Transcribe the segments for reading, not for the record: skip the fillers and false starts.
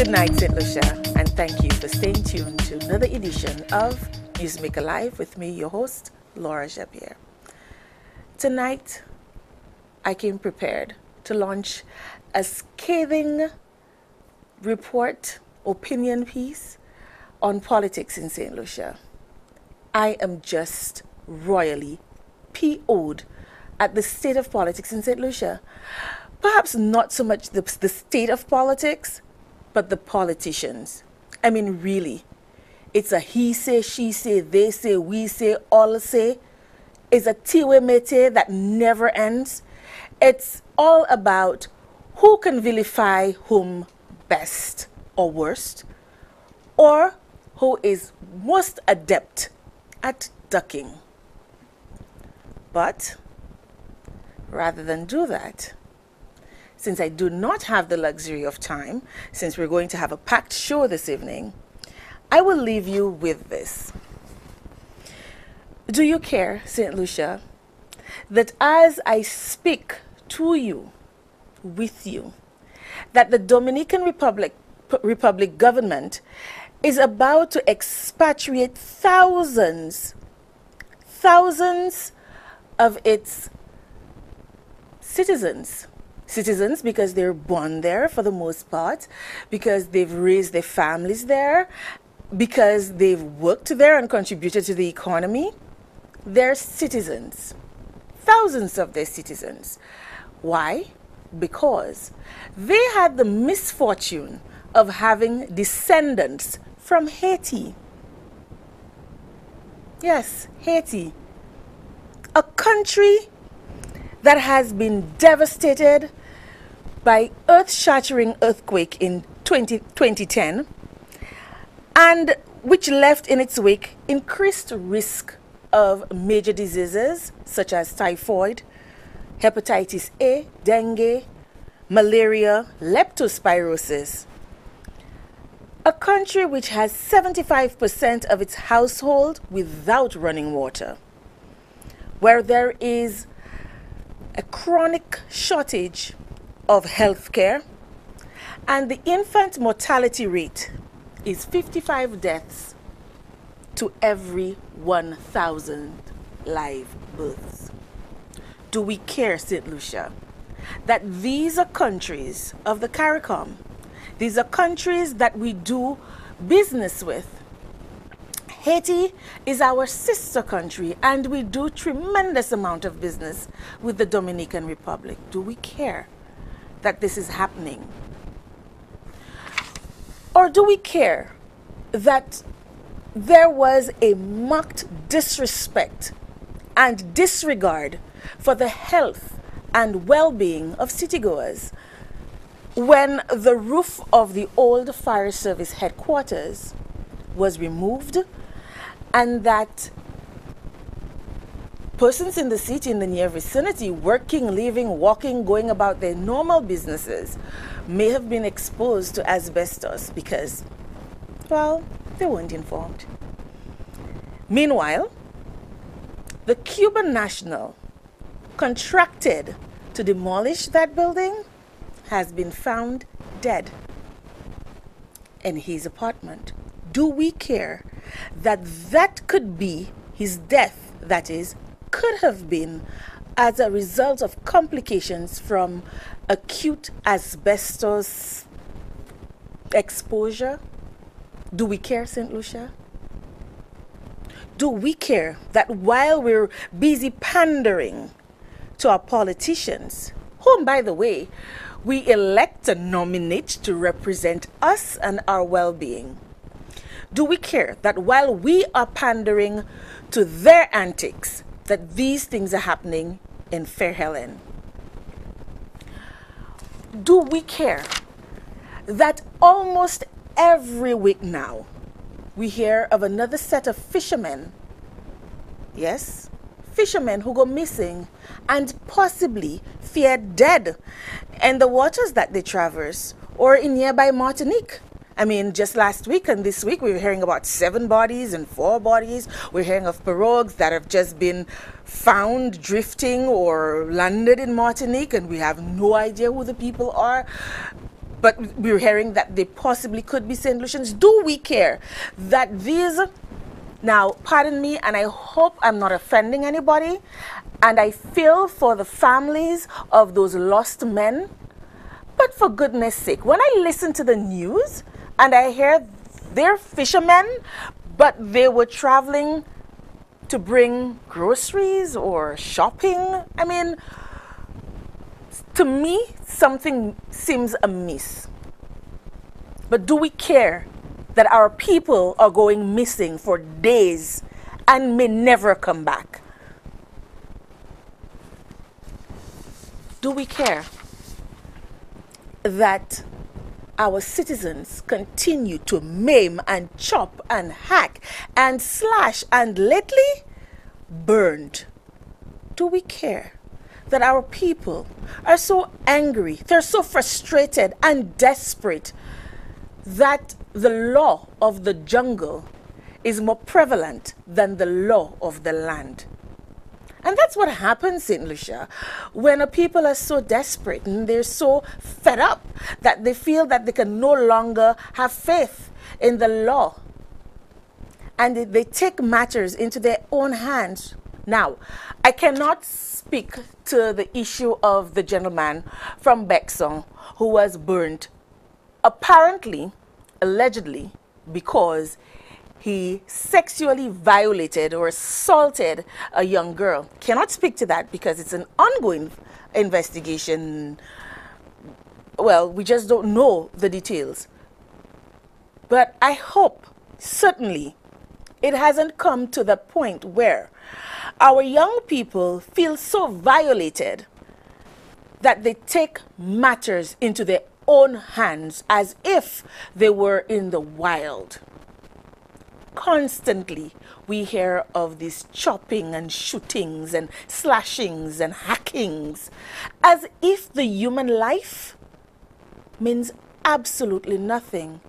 Good night, St. Lucia, and thank you for staying tuned to another edition of Newsmaker Live with me, your host, Laura Jabier. Tonight, I came prepared to launch a scathing report, opinion piece on politics in St. Lucia. I am just royally PO'd at the state of politics in St. Lucia. Perhaps not so much the state of politics, but the politicians. I mean, really, it's a he say, she say, they say, we say, all say. It's a tiwe mete that never ends. It's all about who can vilify whom best or worst, or who is most adept at ducking. But rather than do that, since I do not have the luxury of time, since we're going to have a packed show this evening, I will leave you with this. Do you care, St. Lucia, that as I speak to you, with you, that the Dominican Republic government is about to expatriate thousands of its citizens because they're born there for the most part, because they've raised their families there, because they've worked there and contributed to the economy. They're citizens, thousands of their citizens. Why? Because they had the misfortune of having descendants from Haiti. Yes, Haiti, a country that has been devastated by earth-shattering earthquake in 2010, and which left in its wake increased risk of major diseases such as typhoid, hepatitis A, dengue, malaria, leptospirosis. A country which has 75% of its household without running water, where there is a chronic shortage of health care, and the infant mortality rate is 55 deaths to every 1,000 live births. Do we care, St. Lucia, that these are countries of the CARICOM? These are countries that we do business with. Haiti is our sister country, and we do tremendous amount of business with the Dominican Republic. Do we care that this is happening? Or do we care that there was a marked disrespect and disregard for the health and well-being of citygoers when the roof of the old fire service headquarters was removed, and that persons in the city, in the near vicinity, working, living, walking, going about their normal businesses, may have been exposed to asbestos because, well, they weren't informed. Meanwhile, the Cuban national contracted to demolish that building has been found dead in his apartment. Do we care that that could be his death, that is, could have been as a result of complications from acute asbestos exposure? Do we care, St. Lucia? Do we care that while we're busy pandering to our politicians, whom, by the way, we elect and nominate to represent us and our well-being, do we care that while we are pandering to their antics, that these things are happening in Fair Helen? Do we care that almost every week now we hear of another set of fishermen, yes, fishermen who go missing and possibly feared dead in the waters that they traverse or in nearby Martinique? I mean, just last week and this week, we were hearing about 7 bodies and 4 bodies. We're hearing of pirogues that have just been found drifting or landed in Martinique, and we have no idea who the people are. but we're hearing that they possibly could be St. Lucians. Do we care that these, now pardon me, and I hope I'm not offending anybody, and I feel for the families of those lost men, but for goodness sake, when I listen to the news and I hear they're fishermen, but they were traveling to bring groceries or shopping, I mean, to me, something seems amiss. But do we care that our people are going missing for days and may never come back? Do we care that our citizens continue to maim and chop and hack and slash and lately burned? Do we care that our people are so angry, they're so frustrated and desperate that the law of the jungle is more prevalent than the law of the land? And that's what happens, St. Lucia, when a people are so desperate and they're so fed up that they feel that they can no longer have faith in the law. And they take matters into their own hands. Now, I cannot speak to the issue of the gentleman from Bexon who was burnt, apparently, allegedly, because he sexually violated or assaulted a young girl. Cannot speak to that because it's an ongoing investigation. Well, we just don't know the details. But I hope, certainly, it hasn't come to the point where our young people feel so violated that they take matters into their own hands as if they were in the wild. Constantly we hear of these chopping and shootings and slashings and hackings as if the human life means absolutely nothing.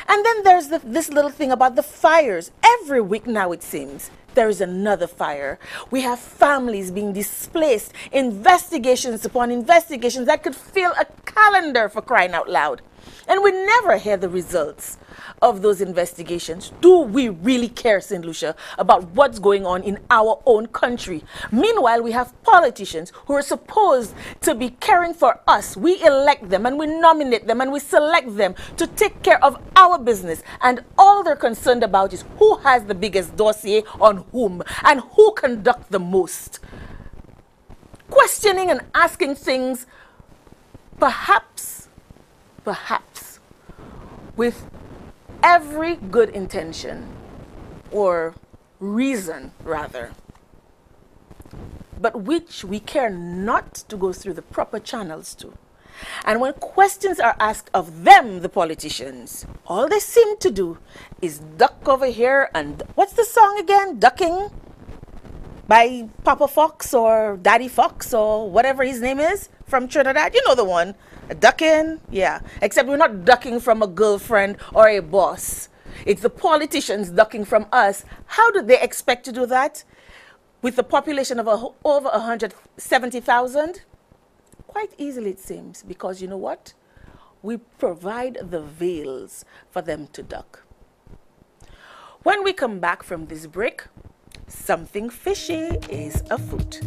And then there's this little thing about the fires. Every week now, it seems, there is another fire. We have families being displaced, investigations upon investigations that could fill a calendar, for crying out loud. And we never hear the results of those investigations. Do we really care, St. Lucia, about what's going on in our own country? Meanwhile, we have politicians who are supposed to be caring for us. We elect them and we nominate them and we select them to take care of our business. And all they're concerned about is who has the biggest dossier on whom and who conduct the most. Questioning and asking things, perhaps, with every good intention, or reason rather, but which we care not to go through the proper channels to. And when questions are asked of them, the politicians, all they seem to do is duck over here and, what's the song again? Ducking by Papa Fox or Daddy Fox or whatever his name is from Trinidad. You know the one. Ducking, yeah. Except we're not ducking from a girlfriend or a boss. It's the politicians ducking from us. How do they expect to do that with the population of over 170,000? Quite easily, it seems, because you know what? We provide the veils for them to duck. When we come back from this break, something fishy is afoot.